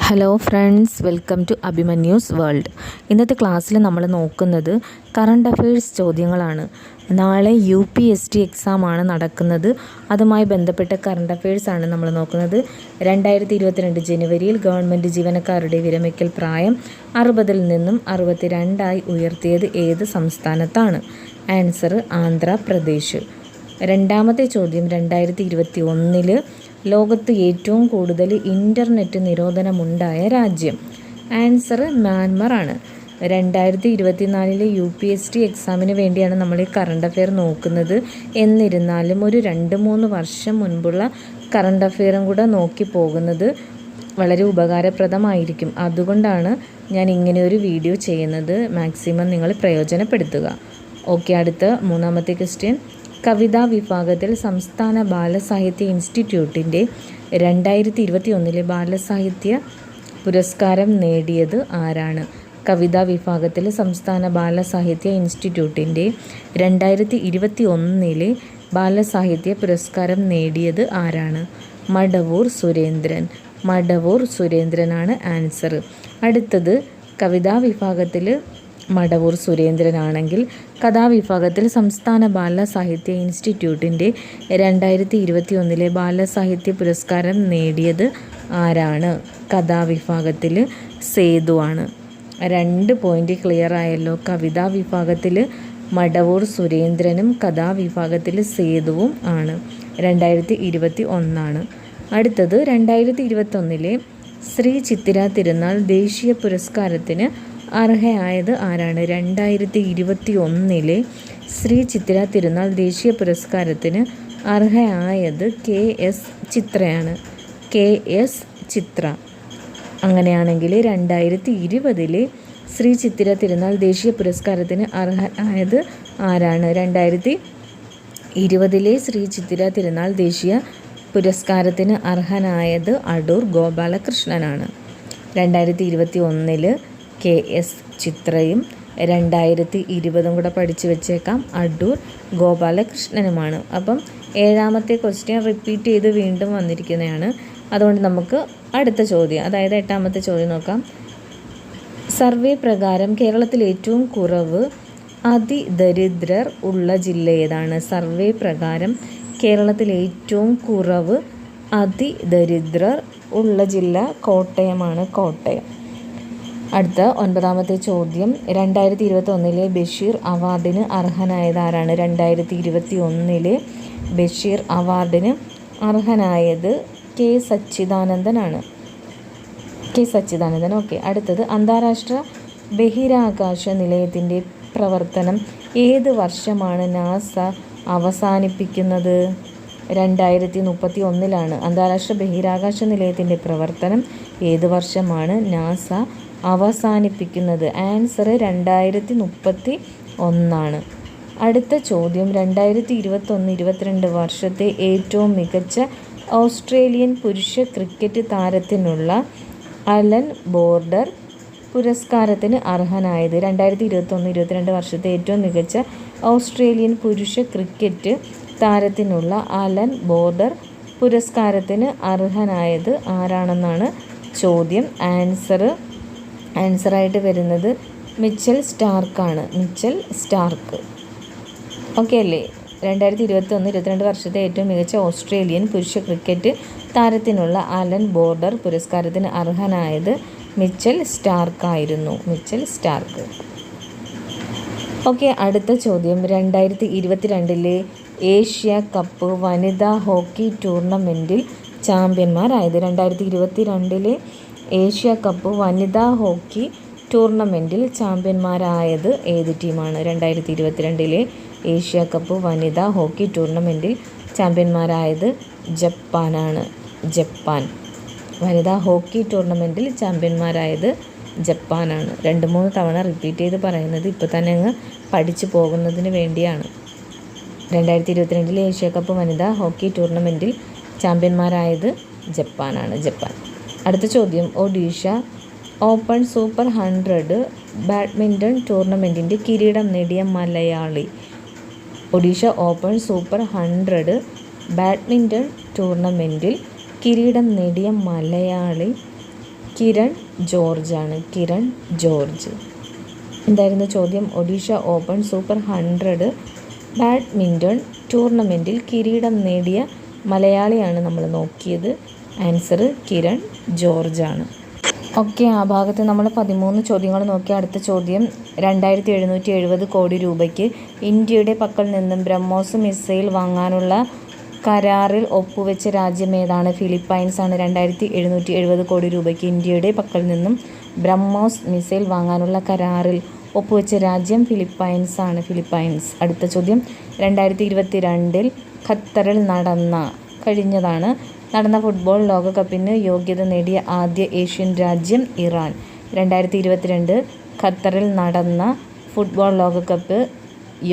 Hello friends, welcome to Abhimanyu's world. ഇന്നത്തെ ക്ലാസ്സിൽ നമ്മൾ നോക്കുന്നത് കറണ്ട് അഫയേഴ്സ് ചോദ്യങ്ങളാണ്. നാളെ UPSC എക്സാമാണ് നടക്കുന്നത്. അതുമായി ബന്ധപ്പെട്ട കറണ്ട് അഫയേഴ്സാണ് നമ്മൾ നോക്കുന്നത്. 2022 ജനുവരിയിൽ ഗവൺമെൻറ് ജീവനക്കാരുടെ വിരമിക്കൽ പ്രായം 60-ൽ നിന്നും 62ആയി ഉയർത്തിയത് ഏത് സംസ്ഥാനത്താണ്? ആൻസർ ആന്ധ്രാപ്രദേശ്. രണ്ടാമത്തെ ചോദ്യം, 2021 ലോകത്ത് ഏറ്റവും കൂടുതൽ ഇൻ്റർനെറ്റ് നിരോധനമുണ്ടായ രാജ്യം? ആൻസർ മ്യാൻമർ ആണ്. 2024 UPSC എക്സാമിന് വേണ്ടിയാണ് നമ്മൾ ഈ കറണ്ട് അഫെയർ നോക്കുന്നത്. എന്നിരുന്നാലും ഒരു 2-3 വർഷം മുൻപുള്ള കറണ്ട് അഫെയറും കൂടെ നോക്കി പോകുന്നത് വളരെ ഉപകാരപ്രദമായിരിക്കും. അതുകൊണ്ടാണ് ഞാൻ ഇങ്ങനെയൊരു വീഡിയോ ചെയ്യുന്നത്. മാക്സിമം നിങ്ങൾ പ്രയോജനപ്പെടുത്തുക. ഓക്കെ, അടുത്ത മൂന്നാമത്തെ ക്വസ്റ്റ്യൻ. കവിതാ വിഭാഗത്തിൽ സംസ്ഥാന ബാലസാഹിത്യ ഇൻസ്റ്റിറ്റ്യൂട്ടിൻ്റെ 2021 ബാലസാഹിത്യ പുരസ്കാരം നേടിയത് ആരാണ്? കവിതാ വിഭാഗത്തിൽ സംസ്ഥാന ബാലസാഹിത്യ ഇൻസ്റ്റിറ്റ്യൂട്ടിൻ്റെ 2021 ബാലസാഹിത്യ പുരസ്കാരം നേടിയത് ആരാണ്? മടവൂർ സുരേന്ദ്രൻ. മടവൂർ സുരേന്ദ്രനാണ് ആൻസർ. അടുത്തത്, കവിതാ വിഭാഗത്തിൽ മടവൂർ സുരേന്ദ്രനാണെങ്കിൽ കഥാവിഭാഗത്തിൽ സംസ്ഥാന ബാലസാഹിത്യ ഇൻസ്റ്റിറ്റ്യൂട്ടിൻ്റെ 2021 ബാലസാഹിത്യ പുരസ്കാരം നേടിയത് ആരാണ്? കഥാവിഭാഗത്തിൽ സേതു ആണ്. 2 പോയിൻ്റ് ക്ലിയർ ആയല്ലോ. കവിതാ വിഭാഗത്തിൽ മടവൂർ സുരേന്ദ്രനും കഥാവിഭാഗത്തിൽ സേതുവും ആണ്. 2021. അടുത്തത്, 2021 ശ്രീ ചിത്തിര തിരുനാൾ ദേശീയ പുരസ്കാരത്തിന് അർഹയായത് ആരാണ്? 2021 ശ്രീ ചിത്തിര തിരുനാൾ ദേശീയ പുരസ്കാരത്തിന് അർഹയായത് KS ചിത്രയാണ്. KS ചിത്ര. അങ്ങനെയാണെങ്കിൽ 2020 ശ്രീ ചിത്തിര തിരുനാൾ ദേശീയ പുരസ്കാരത്തിന് അർഹനായത് ആരാണ്? 2020 ശ്രീ ചിത്തിര തിരുനാൾ ദേശീയ പുരസ്കാരത്തിന് അർഹനായത് അടൂർ ഗോപാലകൃഷ്ണനാണ്. 2021 KS ചിത്രയും 2020 കൂടെ പഠിച്ചു വെച്ചേക്കാം, അടൂർ ഗോപാലകൃഷ്ണനുമാണ്. അപ്പം 7ാമത്തെ ക്വസ്റ്റ്യൻ റിപ്പീറ്റ് ചെയ്ത് വീണ്ടും വന്നിരിക്കുന്നതാണ്. അതുകൊണ്ട് നമുക്ക് അടുത്ത ചോദ്യം, അതായത് 8ാമത്തെ ചോദ്യം നോക്കാം. സർവേ പ്രകാരം കേരളത്തിൽ ഏറ്റവും കുറവ് അതിദരിദ്രർ ഉള്ള ജില്ല ഏതാണ്? സർവേ പ്രകാരം കേരളത്തിൽ ഏറ്റവും കുറവ് അതിദരിദ്രർ ഉള്ള ജില്ല കോട്ടയമാണ്. കോട്ടയം. അടുത്ത 9ാമത്തെ ചോദ്യം, 2021 ബഷീർ അവാർഡിന് അർഹനായത് ആരാണ്? 2021 ബഷീർ അവാർഡിന് അർഹനായത് K സച്ചിദാനന്ദനാണ്. K സച്ചിദാനന്ദൻ. ഓക്കെ, അടുത്തത്, അന്താരാഷ്ട്ര ബഹിരാകാശ നിലയത്തിൻ്റെ പ്രവർത്തനം ഏത് വർഷമാണ് നാസ അവസാനിപ്പിക്കുന്നത്? 2031 അന്താരാഷ്ട്ര ബഹിരാകാശ നിലയത്തിൻ്റെ പ്രവർത്തനം ഏത് വർഷമാണ് നാസ അവസാനിപ്പിക്കുന്നത്? ആൻസർ 2031. അടുത്ത ചോദ്യം, 2021-22 വർഷത്തെ ഏറ്റവും മികച്ച ഓസ്ട്രേലിയൻ പുരുഷ ക്രിക്കറ്റ് താരത്തിനുള്ള അലൻ ബോർഡർ പുരസ്കാരത്തിന് അർഹനായത്? 2021-22 വർഷത്തെ ഏറ്റവും മികച്ച ഓസ്ട്രേലിയൻ പുരുഷ ക്രിക്കറ്റ് താരത്തിനുള്ള അലൻ ബോർഡർ പുരസ്കാരത്തിന് അർഹനായത് ആരാണെന്നാണ് ചോദ്യം. ആൻസറായിട്ട് വരുന്നത് മിച്ചൽ സ്റ്റാർക്കാണ്. Mitchell Starc. ഓക്കെ അല്ലേ? 2021-22 വർഷത്തെ ഏറ്റവും മികച്ച ഓസ്ട്രേലിയൻ പുരുഷ ക്രിക്കറ്റ് താരത്തിനുള്ള അലൻ ബോർഡർ പുരസ്കാരത്തിന് അർഹനായത് മിച്ചൽ സ്റ്റാർക്കായിരുന്നു. Mitchell Starc. ഓക്കെ, അടുത്ത ചോദ്യം, 2022 ഏഷ്യ കപ്പ് വനിതാ ഹോക്കി ടൂർണമെൻറ്റിൽ ചാമ്പ്യന്മാരായത്? 2022 ഏഷ്യ കപ്പ് വനിതാ ഹോക്കി ടൂർണമെൻറ്റിൽ ചാമ്പ്യന്മാരായത് ഏത് ടീമാണ്? 2022 ഏഷ്യ കപ്പ് വനിതാ ഹോക്കി ടൂർണമെൻറ്റിൽ ചാമ്പ്യന്മാരായത് ജപ്പാനാണ്. ജപ്പാൻ. വനിതാ ഹോക്കി ടൂർണമെൻറ്റിൽ ചാമ്പ്യന്മാരായത് ജപ്പാനാണ്. 2-3 തവണ റിപ്പീറ്റ് ചെയ്ത് പറയുന്നത് ഇപ്പോൾ തന്നെ അങ്ങ് പഠിച്ചു പോകുന്നതിന് വേണ്ടിയാണ്. 2022 ഏഷ്യ കപ്പ് വനിതാ ഹോക്കി ടൂർണമെൻറ്റിൽ ചാമ്പ്യന്മാരായത് ജപ്പാനാണ്. ജപ്പാൻ. അടുത്ത ചോദ്യം, ഒഡീഷ ഓപ്പൺ സൂപ്പർ 100 ബാഡ്മിൻ്റൺ ടൂർണമെൻറ്റിൻ്റെ കിരീടം നേടിയ മലയാളി? ഒഡീഷ ഓപ്പൺ സൂപ്പർ 100 ബാഡ്മിൻ്റൺ ടൂർണമെൻറ്റിൽ കിരീടം നേടിയ മലയാളി കിരൺ ജോർജ് ആണ്. കിരൺ ജോർജ്. എന്തായിരുന്നു ചോദ്യം? ഒഡീഷ ഓപ്പൺ സൂപ്പർ 100 ബാഡ്മിൻ്റൺ ടൂർണമെൻറ്റിൽ കിരീടം നേടിയ മലയാളിയാണ് നമ്മൾ നോക്കിയത്. ആൻസർ കിരൺ ജോർജ് ആണ്. ഓക്കെ, ആ ഭാഗത്ത് നമ്മൾ 13 ചോദ്യങ്ങൾ നോക്കി. അടുത്ത ചോദ്യം, 2770 കോടി രൂപയ്ക്ക് ഇന്ത്യയുടെ പക്കൽ നിന്നും ബ്രഹ്മോസ് മിസൈൽ വാങ്ങാനുള്ള കരാറിൽ ഒപ്പുവെച്ച രാജ്യം ഏതാണ്? ഫിലിപ്പൈൻസ് ആണ്. 2770 കോടി രൂപയ്ക്ക് ഇന്ത്യയുടെ പക്കൽ നിന്നും ബ്രഹ്മോസ് മിസൈൽ വാങ്ങാനുള്ള കരാറിൽ ഒപ്പുവെച്ച രാജ്യം ഫിലിപ്പൈൻസ് ആണ്. ഫിലിപ്പൈൻസ്. അടുത്ത ചോദ്യം, 2022 ഖത്തറിൽ നടന്ന ഫുട്ബോൾ ലോകകപ്പിന് യോഗ്യത നേടിയ ആദ്യ ഏഷ്യൻ രാജ്യം ഇറാൻ. 2022 ഖത്തറിൽ നടന്ന ഫുട്ബോൾ ലോകകപ്പ്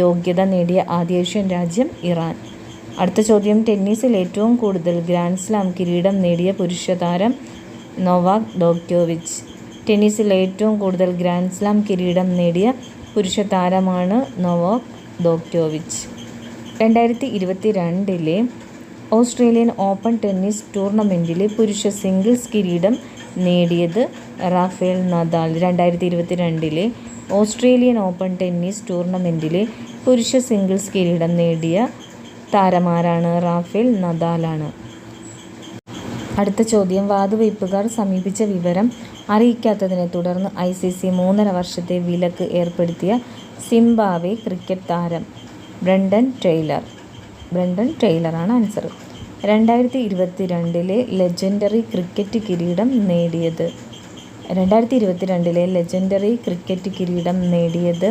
യോഗ്യത നേടിയ ആദ്യ ഏഷ്യൻ രാജ്യം ഇറാൻ. അടുത്ത ചോദ്യം, ടെന്നീസിൽ ഏറ്റവും കൂടുതൽ ഗ്രാൻഡ് സ്ലാം കിരീടം നേടിയ പുരുഷ താരം നൊവാക് ജോക്കോവിച്ച്. ടെന്നീസിൽ ഏറ്റവും കൂടുതൽ ഗ്രാൻഡ് സ്ലാം കിരീടം നേടിയ പുരുഷ താരമാണ് നൊവാക് ജോക്കോവിച്ച്. 2022 ഓസ്ട്രേലിയൻ ഓപ്പൺ ടെന്നീസ് ടൂർണമെൻറ്റിലെ പുരുഷ സിംഗിൾസ് കിരീടം നേടിയത് Rafael Nadal. 2022 Australian open tennis ടൂർണമെൻറ്റിലെ പുരുഷ സിംഗിൾസ് കിരീടം നേടിയ താരമാരാണ്? റാഫേൽ നദാലാണ്. അടുത്ത ചോദ്യം, വാതുവയ്പ്പുകാർ സമീപിച്ച വിവരം അറിയിക്കാത്തതിനെ തുടർന്ന് ICC 3.5 വർഷത്തെ വിലക്ക് ഏർപ്പെടുത്തിയ സിംബാബ്വെ ക്രിക്കറ്റ് താരം ബ്രണ്ടൻ ടെയ്ലറാണ് ആൻസർ. 2022 ലെജൻഡറി ക്രിക്കറ്റ് കിരീടം നേടിയത്? 2022 ലെജൻഡറി ക്രിക്കറ്റ് കിരീടം നേടിയത്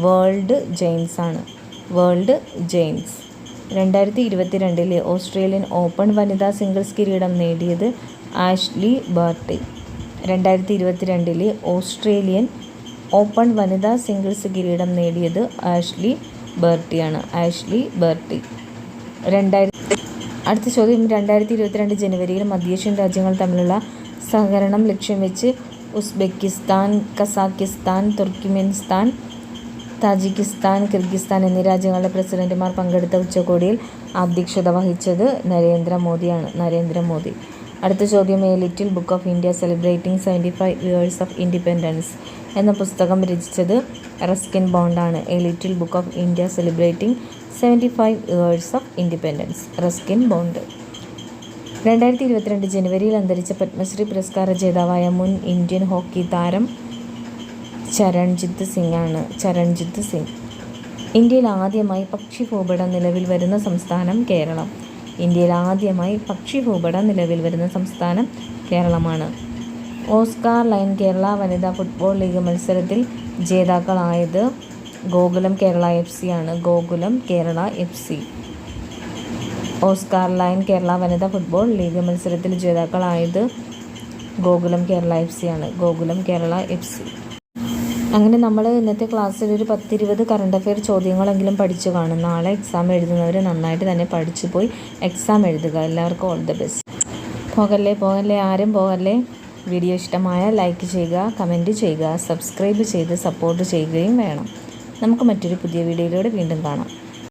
വേൾഡ് ജെയിംസ് ആണ്. World James. 2022 ഓസ്ട്രേലിയൻ ഓപ്പൺ വനിതാ സിംഗിൾസ് കിരീടം നേടിയത് ആഷ്ലി ബർട്ടി. 2022 ഓസ്ട്രേലിയൻ ഓപ്പൺ വനിതാ സിംഗിൾസ് കിരീടം നേടിയത് ആഷ്ലി ബർട്ടിയാണ്. Ashley Bertie. അടുത്ത ചോദ്യം, 2022 ജനുവരിയിൽ മധ്യേഷ്യൻ രാജ്യങ്ങൾ തമ്മിലുള്ള സഹകരണം ലക്ഷ്യം വെച്ച് ഉസ്ബെക്കിസ്ഥാൻ, കസാക്കിസ്ഥാൻ, തുർക്കിമെനിസ്ഥാൻ, താജിക്കിസ്ഥാൻ, കിർഗിസ്ഥാൻ എന്നീ രാജ്യങ്ങളുടെ പ്രസിഡന്റുമാർ പങ്കെടുത്ത ഉച്ചകോടിയിൽ അധ്യക്ഷത വഹിച്ചത് നരേന്ദ്രമോദി. അടുത്ത ചോദ്യം, A little book of India celebrating 75 years of independence എന്ന പുസ്തകം രചിച്ചത് Ruskin ബോണ്ടാണ്. A little book of India celebrating 75 years of independence, Ruskin bond. 2022 ജനുവരിയിൽ അന്തരിച്ച പത്മശ്രീ പുരസ്കാര ജേതാവായ മുൻ ഇന്ത്യൻ ഹോക്കി താരം ചരൺജിത്ത് സിംഗ്. ഇന്ത്യയിൽ ആദ്യമായി പക്ഷി ഭൂപടം നിലവിൽ വരുന്ന സംസ്ഥാനം കേരളം. കേരളമാണ്. ഓസ്കാർ ലയൺ കേരള വനിതാ ഫുട്ബോൾ ലീഗ് മത്സരത്തിൽ ജേതാക്കളായത് ഗോകുലം കേരള FC ആണ്. ഓസ്കാർ ലയൺ കേരള വനിതാ ഫുട്ബോൾ ലീഗ് മത്സരത്തിൽ ജേതാക്കളായത് ഗോകുലം കേരള FC ആണ്. അങ്ങനെ നമ്മൾ ഇന്നത്തെ ക്ലാസ്സിൽ ഒരു 10-20 കറണ്ട് അഫെയർ ചോദ്യങ്ങളെങ്കിലും പഠിച്ചു കാണും. നാളെ എക്സാം എഴുതുന്നവർ നന്നായിട്ട് തന്നെ പഠിച്ചു പോയി എക്സാം എഴുതുക. എല്ലാവർക്കും ഓൾ ദ ബെസ്റ്റ്. ആരും പോകല്ലേ. വീഡിയോ ഇഷ്ടമായ ലൈക്ക് ചെയ്യുക, കമൻറ്റ് ചെയ്യുക, സബ്സ്ക്രൈബ് ചെയ്ത് സപ്പോർട്ട് ചെയ്യുകയും വേണം. നമുക്ക് മറ്റൊരു പുതിയ വീഡിയോയിലൂടെ വീണ്ടും കാണാം.